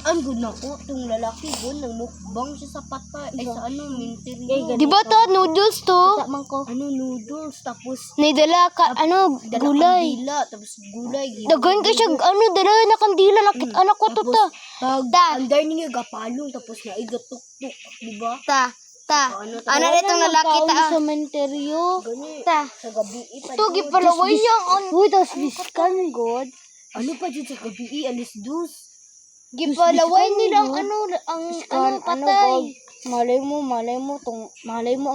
Ang good na ko, itong lalaki good, nagmukbang siya sa patay, ay sa ano, minteryo. Di ba to? Noodles to? Ano, noodles, tapos Nidala ka, ano, dala gulay. kandila, tapos gulay. Dagan ka siya, ano, dala na kandila. Nakit anak ko to ta. Andar niya gapalong, tapos naigatuk-tuk, di ba? Ano itong lalaki ta? Sa menteryo. Ta. Sa gabi, Ito, gipalaway niya. Uy, tas biskan, God. ano pa dyan sa gabi, alis dus. Gipalaway nilang ang patay. Malay mo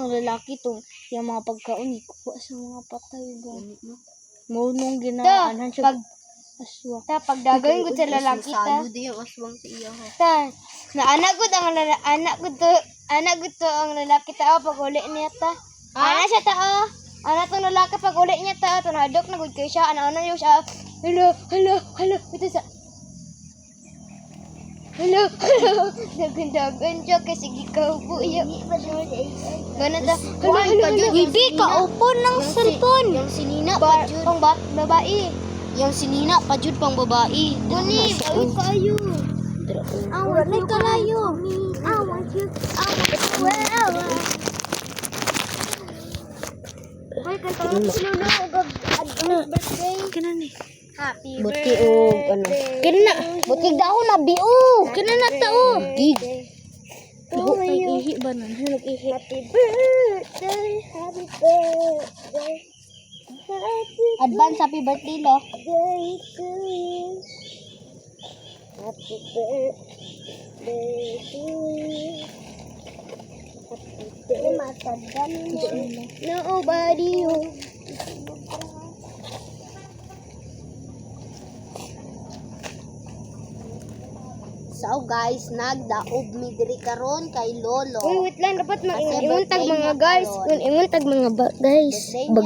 ang lalaki tong yung mga pagkaon ikuha sa mga patay ba. Nung ginaanan siya aswa. Ta pagdagan ko sa lalaki ta. Salo di yung aswang sa iya ha. Ta na anak ko ang lalaki ta pag uli niya ta. Ana siya ta Ana tong lalaki pag uli niya ta tunadok na gud kay siya ano yung siya. Hello. Ito sa Hello. Dagan siya kasi gikaupo iya. Ganun ta. Bibi ka upo ng cellphone. Yung sinina pa jud. Pang babae. Yung sinina pa jud pang babae. Kuni, bawi kayo. Awat na kalayo. Awat yun. Ay, kanta mo sila na. Advance birthday. Kena ni. Happy Buti o ano. Kena. Buti dahon na biu. Kena na tao. Gig. Oh, ihi ba na? Nag-ihi. Happy birthday. Happy birthday. Advance happy birthday, lo. Happy birthday to you. Matagal mo. Nobody you. So guys, nagdaob mi diri karon kay Lolo. Uy, wait lang. Dapat Kasi mag-imuntag birthday mga niya guys. karon. Imuntag mga guys. Birthday niya